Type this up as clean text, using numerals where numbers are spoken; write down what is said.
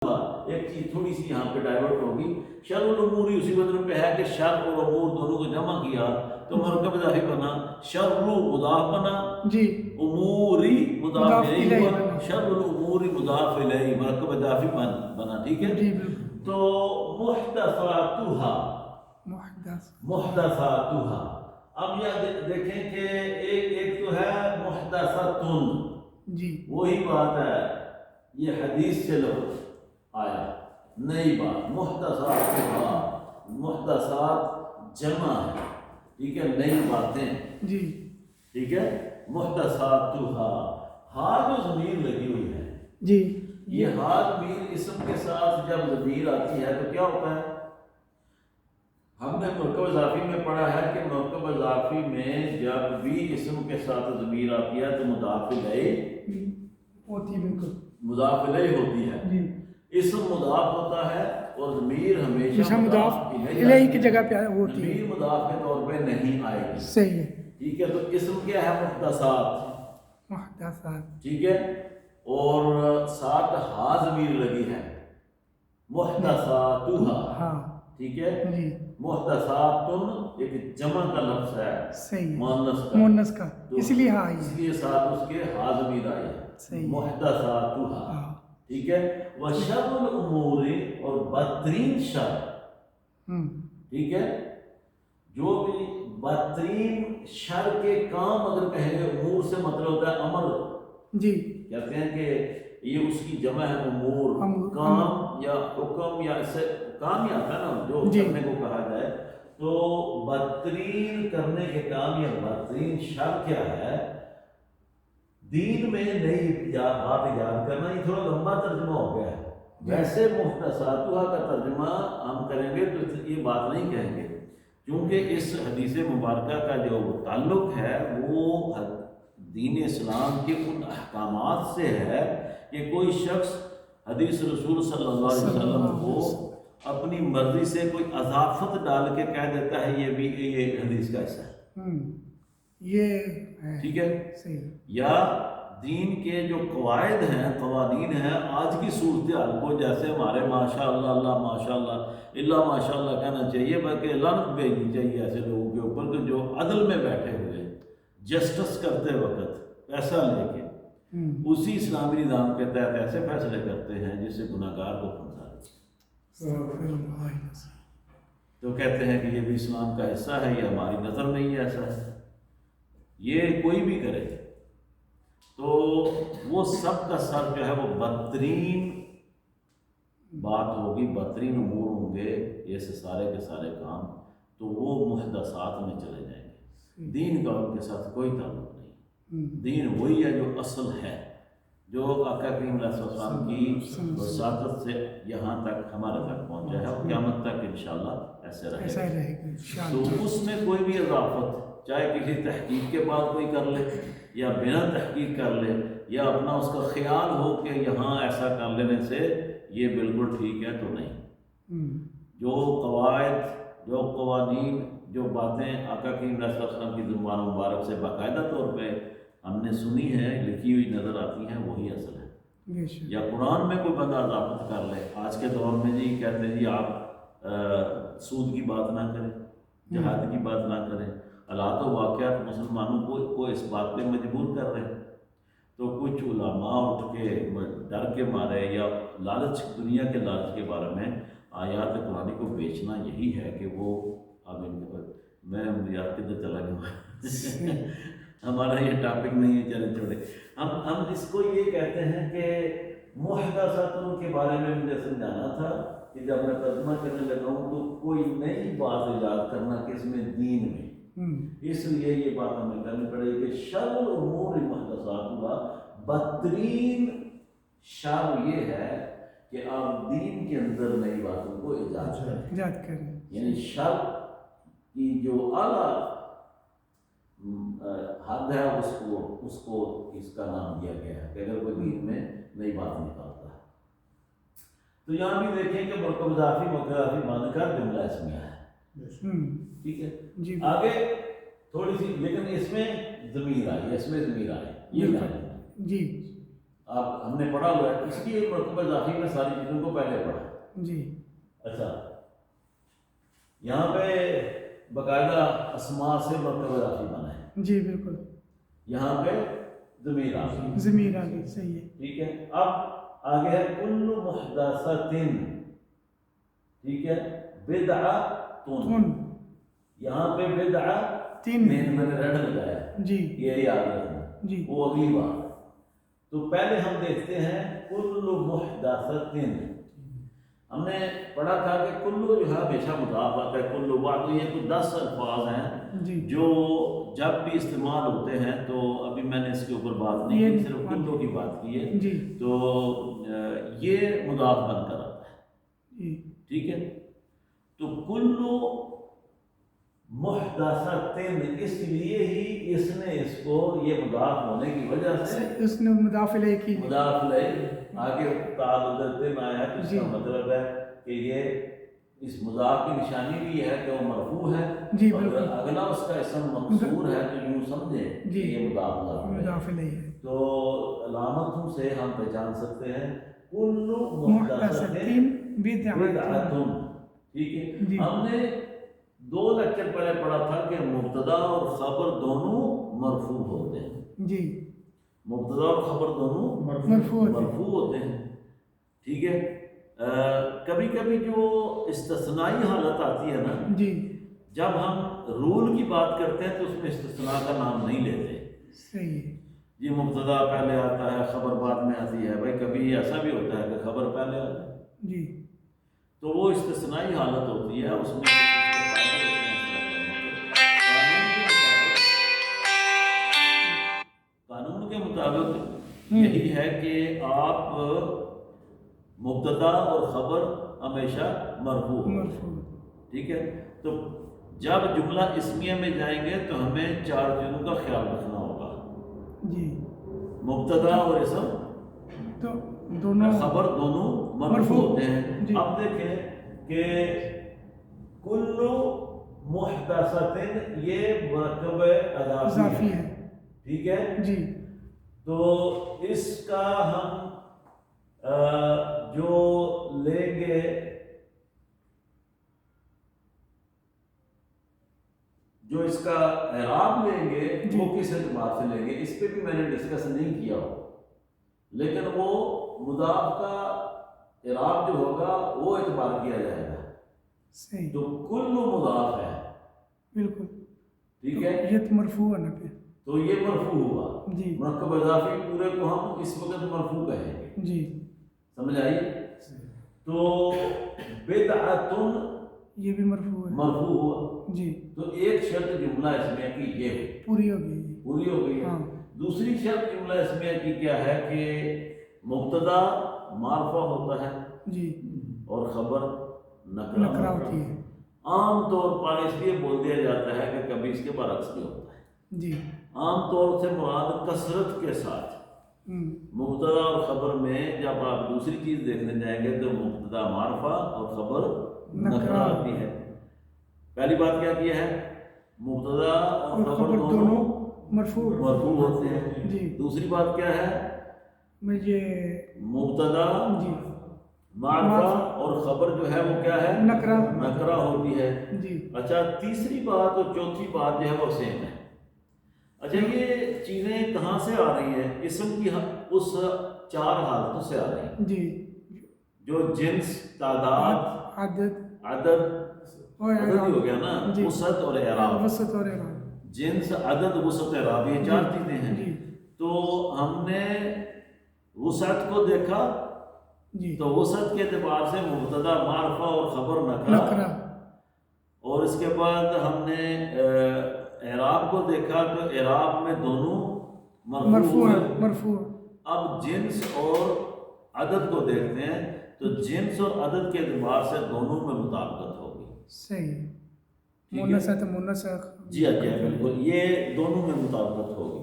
ایک چیز تھوڑی سی یہاں پہ ڈائیورٹ ہوگی، شر الامور اسی وزن پہ ہے کہ شر اور امور دونوں کو جمع کیا تو مرکب اضافی بنا، شر مضاف بنا جی، اموری مضاف الیہ الیہ ہوا، بنا، شر الامور مضاف الیہ مرکب اضافی بنا، ٹھیک ہے؟ جی بالکل. تو محدثاتھا، محدثاتھا، اب یہ دیکھیں کہ ایک تو ہے محدثاتن، جی وہی بات ہے، یہ حدیث سے لفظ آیا، نئی بات محدثاتھا، محدثات جمع ہے، ٹھیک ہے، نئی باتیں، جی ٹھیک ہے، محدثاتھا، ہاں جو ضمیر لگی ہوئی ہے، جی یہ ہاں ضمیر اسم کے ساتھ جب ضمیر آتی ہے تو کیا ہوتا ہے؟ ہم نے مرکب اضافی میں پڑھا ہے کہ مرکب اضافی میں جب بھی اسم کے ساتھ ضمیر آتی ہے تو مضاف الیہ ہوتی ہے، بالکل مضاف الیہ ہوتی ہے، جی. اسم مضاف ہوتا ہے اور ضمیر ہمیشہ مضاف الیہ الیہ کی جگہ پہ ہوتی ہے، ضمیر مضاف کے طور پہ نہیں آئے گی، صحیح ہے. ٹھیک ہے؟ تو اسم کیا ہے؟ محدثات، محدثات، ٹھیک ہے، اور ساتھ ہا ضمیر لگی ہے، محدثاتھا، ہاں ٹھیک ہے، جی محدثاتن ایک جمع کا لفظ ہے، صحیح ہے، مؤنث کا، مونس کا، تو اس لیے ہاں اس یہ لیے ساتھ اس کے ہا ضمیر آئی ہے، صحیح ہے. محدثاتھا، ہاں ٹھیک ہے، وشر الامور، اور بدترین شر، ٹھیک ہے، جو بھی بدترین شر کے کام اگر کہیں گے، امور سے مطلب ہوتا ہے امر، جی کہتے ہیں کہ یہ اس کی جمع ہے امور، امور، کام یا حکم یا اسے کام ہی آتا ہے نا جو جی کرنے کو کہا جائے، تو بدترین کرنے کے کام یا بدترین شر کیا ہے؟ دین میں نئی بات ایجاد کرنا، یہ تھوڑا لمبا ترجمہ ہو گیا ہے، ویسے محدثاتھا کا ترجمہ ہم کریں گے تو یہ بات نہیں کہیں گے، کیونکہ اس حدیث مبارکہ کا جو تعلق ہے وہ دین اسلام کے ان احکامات سے ہے کہ کوئی شخص حدیث رسول صلی اللہ علیہ وسلم کو اپنی مرضی سے کوئی اضافت ڈال کے کہہ دیتا ہے یہ بھی یہ حدیث کا حصہ ہے، یہ ٹھیک ہے، صحیح، یا دین کے جو قواعد ہیں، قوانین ہیں، آج کی صورتحال کو جیسے ہمارے ماشاء اللہ، اللہ ماشاء اللہ ماشاء اللہ کہنا چاہیے، بلکہ لعنت بھیجنی چاہیے ایسے لوگوں کے اوپر کہ جو عدل میں بیٹھے ہوئے جسٹس کرتے وقت پیسہ لے کے اسی اسلامی نظام کے تحت ایسے فیصلے کرتے ہیں جس سے گناہ گار کو پھنسا دیتے، تو کہتے ہیں کہ یہ بھی اسلام کا حصہ ہے، یہ ہماری نظر میں ہی ایسا ہے، یہ کوئی بھی کرے تو وہ سب کا سب جو ہے وہ بدترین بات ہوگی، بدترین امور ہوں گے، ایسے سارے کے سارے کام، تو وہ محدثات میں چلے جائیں گے، دین کا ان کے ساتھ کوئی تعلق نہیں، دین وہی ہے جو اصل ہے، جو آقا کریم علیہ السلام کی وساطت سے یہاں تک ہمارے تک پہنچا ہے اور قیامت تک انشاءاللہ ایسے رہے گا، تو اس میں کوئی بھی اضافت چاہے کسی تحقیق کے بعد کوئی کر لے یا بنا تحقیق کر لے، یا اپنا اس کا خیال ہو کہ یہاں ایسا کر لینے سے یہ بالکل ٹھیک ہے، تو نہیں، جو قواعد، جو قوانین، جو باتیں آقا کریم علیہ السلام کی زبان مبارک سے باقاعدہ طور پہ ہم نے سنی ہے، لکھی ہوئی نظر آتی ہیں، وہی اصل ہے، یا قرآن میں کوئی بندہ اضافت کر لے، آج کے دور میں جی کہتے ہیں جی آپ سود کی بات نہ کریں، جہاد کی بات نہ کریں، حالات و واقعات مسلمانوں کو اس بات پہ مجبور کر رہے ہیں، تو کچھ علماء اٹھ کے ڈر کے مارے یا لالچ، دنیا کے لالچ کے بارے میں آیات قرآن کو بیچنا یہی ہے کہ وہ اب ان کے میں یاد کدھر چلا گیا ہمارا یہ ٹاپک نہیں ہے، چلے چھوڑے، ہم اس کو یہ کہتے ہیں کہ محدثاتوں کے بارے میں مجھے سمجھانا تھا کہ جب میں ترجمہ کرنے لگا ہوں تو کوئی نئی بات ایجاد کرنا کہ اس میں دین میں، اس لیے یہ بات ہمیں کرنی پڑے گی کہ شر الامور محدثاتھا، بدترین شر یہ ہے کہ آپ دین کے اندر نئی باتوں کو ایجاد کریں، یعنی شر کی جو اعلیٰ حد ہے اس کو اس کا نام دیا گیا ہے کہ اگر کوئی دین میں نئی بات نکالتا ہے، تو یہاں بھی دیکھیں کہ مرکب اضافی باندھ کر جملہ اسمیہ ہے، ٹھیک ہے، آگے تھوڑی سی، لیکن اس میں ضمیر آئی، اس میں ضمیر آئی، یہ جی، آپ ہم نے پڑھا ہوا ہے، اس کی ایک مرتبہ اضافی میں ساری چیزوں کو پہلے پڑھا. جی اچھا یہاں پہ باقاعدہ اسماء سے مرتبہ اضافی بنا ہے، جی بالکل یہاں پہ ضمیر آ گئی. ضمیر آ گئی، صحیح ہے. ٹھیک ہے. اب آگے ہے کل محدثۃ، ٹھیک ہے، بدعۃ، تن یہاں پہ بدعۃ تین میں نے ریڈ لگایا ہے، جی یہ یاد رکھنا، جی وہ اگلی بات. تو پہلے ہم دیکھتے ہیں کل محدثۃ. ہم نے پڑھا تھا کہ کلو جو ہے ہمیشہ مضاف آتا ہے، کلو بعد یہ کچھ 10 الفاظ ہیں جی جو جب بھی استعمال ہوتے ہیں، تو ابھی میں نے اس کے اوپر بات نہیں کی، صرف کلو کی بات کی ہے. جی تو یہ مضاف بن کر آتا ہے. جی ٹھیک ہے. تو کلو محدثۃ، اس لیے ہی اس نے اس کو یہ مضاف ہونے کی وجہ سے اس نے مضاف الیہ کی. مضاف الیہ آگے تعدد میں آیا ہے. اس جی کا مطلب ہے کہ یہ اس مضاف کی نشانی بھی ہے کہ وہ مرفوع ہے، جی اور بالکل اگلا اس کا اسم مقصور ہے، تو یوں سمجھیں جی کہ یہ مضاف الیہ. مضاف الیہ ہے. تو علامتوں سے ہم پہچان سکتے ہیں کل محدثۃ محدثۃ بدعۃ. بدعۃ. ٹھیک ہے. جی ہم نے 2 لیکچر پہلے پڑھا تھا کہ مبتدا اور خبر دونوں مرفوع ہوتے ہیں. جی مبتدا اور خبر دونوں مرفوع ہوتے ہیں. مرفوع ہوتے ہیں. ٹھیک ہے. کبھی کبھی جو استثنائی حالت آتی ہے نا، جی جب ہم رول کی بات کرتے ہیں تو اس میں استثناء کا نام نہیں لیتے. صحیح ہے. یہ مبتدا پہلے آتا ہے، خبر بعد میں آتی ہے. بھائی کبھی ایسا بھی ہوتا ہے کہ خبر پہلے آتا ہے، جی تو وہ استثنائی حالت ہوتی ہے. اس میں قانون کے مطابق یہی ہے کہ آپ مبتدا اور خبر ہمیشہ مرفوع ہو. مرفوع. ٹھیک ہے. تو جب جملہ اسمیہ میں جائیں گے تو ہمیں 4 چیزوں کا خیال رکھنا ہوگا. جی مبتدا اور اسم تو دونوں خبر دونوں مرفوع مرفوع ہوتے ہیں. جی. اب دیکھیں کہ کل محدثۃ یہ مرکب اضافی اضافی ہے. ہے. ٹھیک ہے. جی تو اس کا ہم جو لیں گے جو اس کا اعراب لیں گے جی. وہ کس اعتبار سے لیں گے، اس پہ بھی میں نے ڈسکس نہیں کیا ہو، لیکن وہ مضاف کا اعراب جو ہوگا وہ اعتبار کیا جائے گا. صحیح. تو کل مضاف ہے. بالکل. ٹھیک ہے. یہ تو مرفوع ہے نا پھر. تو یہ مرفوع ہوا. جی مرکب اضافی پورے کو ہم اس وقت مرفوع کہیں گے. جی سمجھ آئی. تو بدعۃ یہ بھی مرفوع ہے. مرفوع ہوا. جی تو ایک شرط جملہ اسمیہ کی یہ ہوئی، پوری ہو گئی. پوری ہو گئی ہے. ہاں دوسری شرط جملہ اسمیہ کی کیا ہے کہ مبتدا معرفہ ہوتا ہے جی اور خبر نکرہ نکرہ ہوتی ہے. عام طور پر اس لیے بول دیا جاتا ہے کہ کبھی اس کے برعکس بھی ہوتا ہے. جی عام طور سے مراد کثرت کے ساتھ مبتدا اور خبر میں جب آپ دوسری چیز دیکھنے جائیں گے تو مبتدا معرفہ اور خبر نکرہ آتی ہے. پہلی بات کیا کیا ہے، مبتدا اور خبر دونوں مرفوع ہوتے ہیں. جی. دوسری بات کیا ہے، مجھے مبتدا جی معرفہ اور خبر جو ہے وہ کیا ہے، نکرہ ہوتی ہے. جی. اچھا تیسری بات اور چوتھی بات جو ہے وہ سیم ہے. اچھا یہ چیزیں کہاں سے آ رہی ہیں، اسم کی اس 4 حالتوں سے آ رہی ہیں. جی جو جنس، تعداد، عدد عدد اور عدد ہی ہو گیا نا، جی. وسعت اور اعراب. وسط اور اعراب. جنس، عدد، وسعت، اعراب، یہ 4 چیزیں ہیں. جی تو ہم نے وسعت کو دیکھا جی. تو وسعت کے اعتبار سے مبتدا معرفہ اور خبر نکرہ، اور اس کے بعد ہم نے اعراب کو دیکھا تو اعراب میں دونوں مرفوع ہیں. مرفوع. اب جنس اور عدد کو دیکھتے ہیں تو جنس اور عدد کے اعتبار سے دونوں میں مطابقت ہوگی. صحیح. مونث ہے تو مونث. جی ہاں بالکل، یہ دونوں میں مطابقت ہوگی.